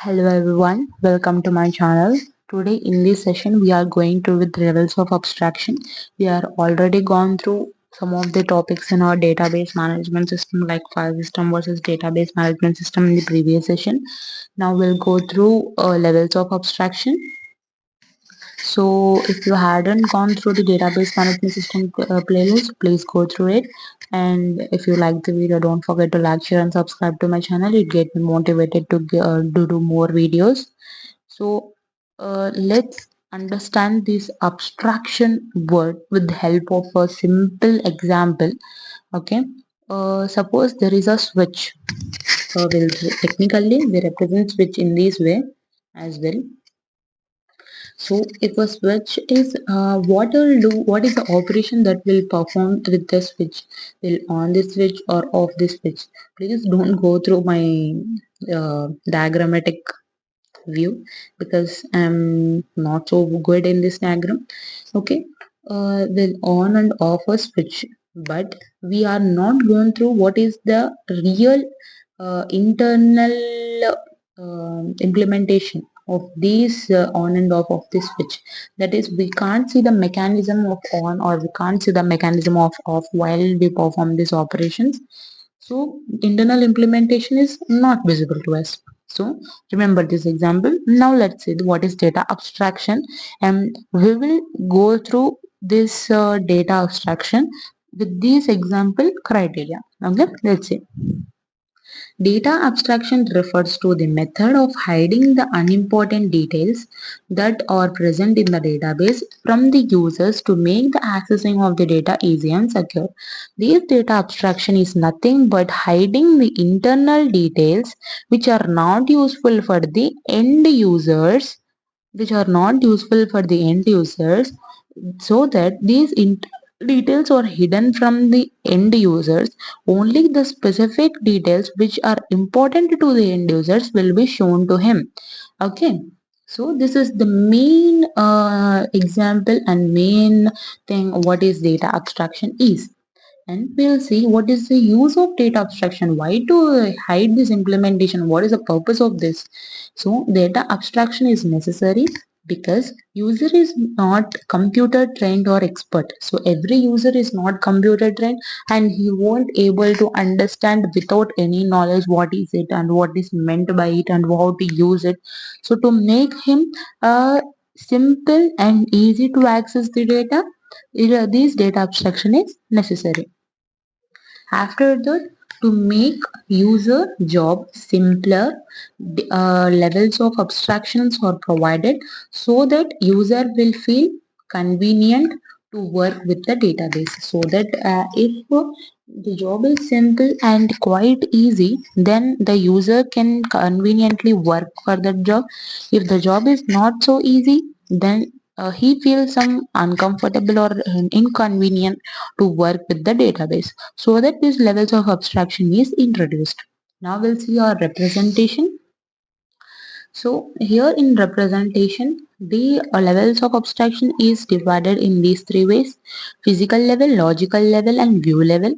Hello everyone, welcome to my channel. Today in this session we are going to with levels of abstraction. We are already gone through some of the topics in our database management system like file system versus database management system in the previous session. Now we'll go through levels of abstraction. So if you hadn't gone through the database management system playlist, please go through it. And if you like the video, don't forget to like, share and subscribe to my channel. It get me motivated to do more videos. So let's understand this abstraction word with the help of a simple example. Okay. Suppose there is a switch. Technically we represent switch in this way as well. So if a switch is what will do, what is the operation that will perform with the switch? Will on the switch or off the switch? Please don't go through my diagrammatic view because I'm not so good in this diagram. Okay, will on and off a switch, but we are not going through what is the real internal implementation of these on and off of this switch. That is, we can't see the mechanism of on or we can't see the mechanism of off while we perform these operations. So internal implementation is not visible to us. So remember this example. Now let's see what is data abstraction, and we will go through this data abstraction with these example criteria. Okay, let's see. Data abstraction refers to the method of hiding the unimportant details that are present in the database from the users to make the accessing of the data easy and secure. This data abstraction is nothing but hiding the internal details which are not useful for the end users, so that these details are hidden from the end users. Only the specific details which are important to the end users will be shown to him. Okay, so this is the main example and main thing what is data abstraction is. And we'll see what is the use of data abstraction, why to hide this implementation, what is the purpose of this. So data abstraction is necessary because user is not computer trained or expert. So every user is not computer trained and he won't able to understand without any knowledge what is it and what is meant by it and how to use it. So to make him simple and easy to access the data, this data abstraction is necessary. After that, to make user job simpler, levels of abstractions are provided so that user will feel convenient to work with the database. So that if the job is simple and quite easy, then the user can conveniently work for that job. If the job is not so easy, then he feels some uncomfortable or inconvenient to work with the database, so that these levels of abstraction is introduced. Now we'll see our representation. So here in representation, the levels of abstraction is divided in these three ways: physical level, logical level and view level.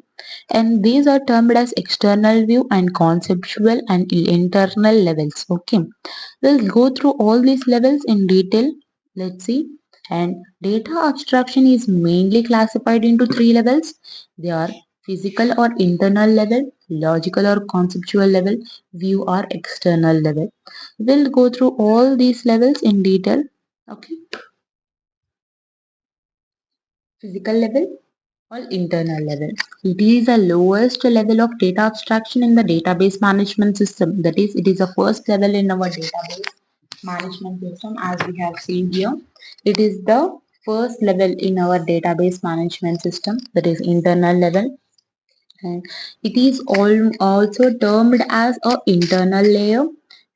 And these are termed as external view and conceptual and internal levels. Okay, we'll go through all these levels in detail. Let's see. And data abstraction is mainly classified into three levels. They are physical or internal level, logical or conceptual level, view or external level. We'll go through all these levels in detail. Okay. Physical level or internal level. It is the lowest level of data abstraction in the database management system. That is, it is the first level in our database management system as we have seen here. It is the first level in our database management system, that is internal level. And it is also termed as a internal layer,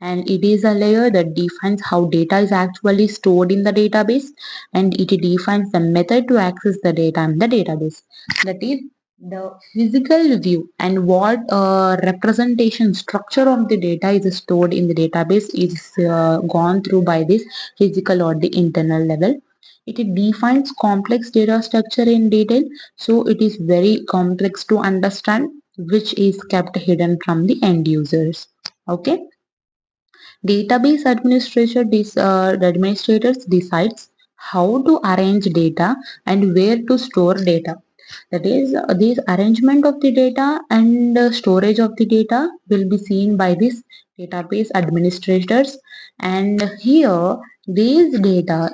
and it is a layer that defines how data is actually stored in the database, and it defines the method to access the data in the database. That is the physical view, and what representation structure of the data is stored in the database is gone through by this physical or the internal level. It defines complex data structure in detail, so it is very complex to understand, which is kept hidden from the end users. Okay. Administrators decides how to arrange data and where to store data. That is, this arrangement of the data and storage of the data will be seen by this database administrators. And here, these data,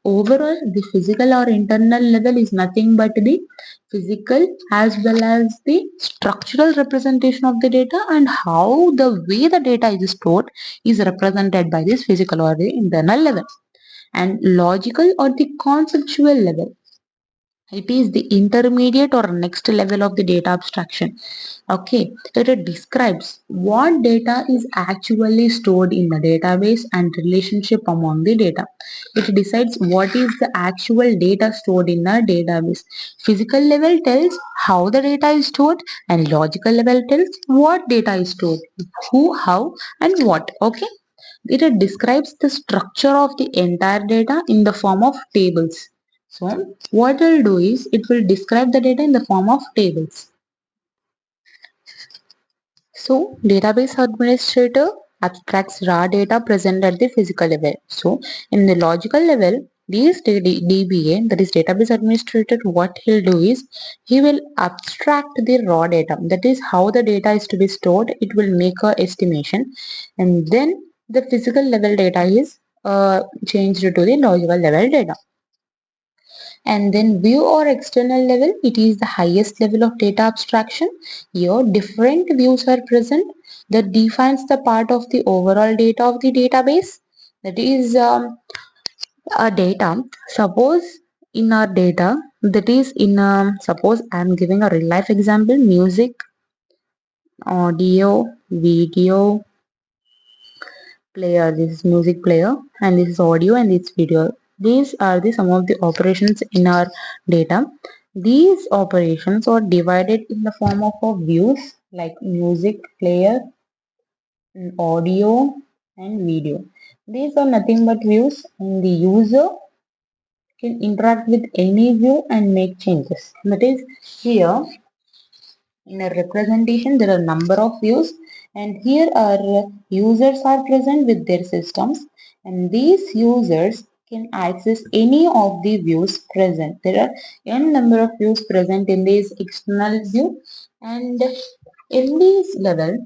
overall, the physical or internal level is nothing but the physical as well as the structural representation of the data, and how the way the data is stored is represented by this physical or the internal level. And logical or the conceptual level, it is the intermediate or next level of the data abstraction. Okay, it describes what data is actually stored in the database and relationship among the data. It decides what is the actual data stored in the database. Physical level tells how the data is stored, and logical level tells what data is stored, who, how, and what. Okay, it describes the structure of the entire data in the form of tables. So what it will do is it will describe the data in the form of tables. So database administrator abstracts raw data present at the physical level. So in the logical level, these DBA, that is database administrator, what he'll do is he will abstract the raw data. That is how the data is to be stored. It will make a estimation, and then the physical level data is changed to the logical level data. And then view or external level, it is the highest level of data abstraction. Here different views are present that defines the part of the overall data of the database. That is a data. Suppose in our data, that is in suppose I am giving a real life example: music, audio, video player. This is music player, and this is audio, and this video. These are the some of the operations in our data. These operations are divided in the form of views like music player, audio, and video. These are nothing but views, and the user can interact with any view and make changes. That is, here in a representation there are number of views, and here our users are present with their systems, and these users can access any of the views present. There are n number of views present in this external view, and in this level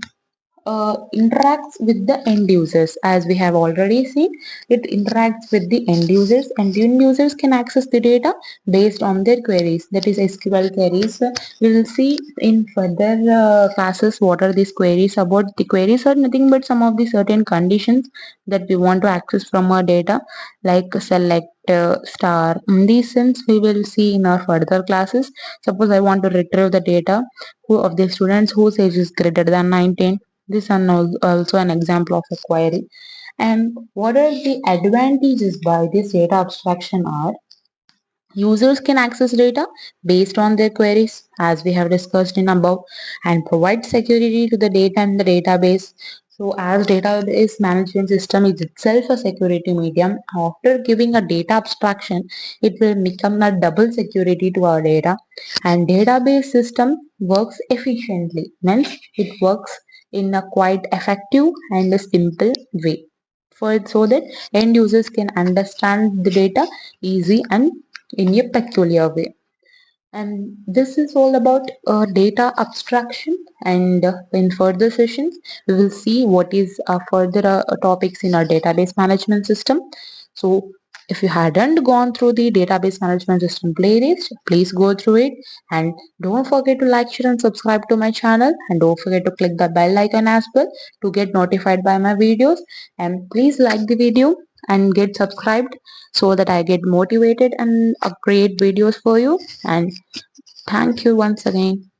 interacts with the end users. As we have already seen, it interacts with the end users, and the end users can access the data based on their queries, that is SQL queries. We will see in further classes what are these queries about. The queries are nothing but some of the certain conditions that we want to access from our data, like select star. In this sense we will see in our further classes. Suppose I want to retrieve the data who of the students whose age is greater than 19. This is also an example of a query. And what are the advantages by this data abstraction are: users can access data based on their queries, as we have discussed in above, and provide security to the data and the database. So, as database management system is itself a security medium, after giving a data abstraction, it will become a double security to our data. And database system works efficiently, means it works in a quite effective and a simple way, for so that end users can understand the data easy and in a peculiar way. And this is all about data abstraction. And in further sessions, we will see what is further topics in our database management system. So, if you hadn't gone through the database management system playlist, please go through it. And don't forget to like, share, and subscribe to my channel. And don't forget to click the bell icon as well to get notified by my videos. And please like the video and get subscribed so that I get motivated and create videos for you. And thank you once again.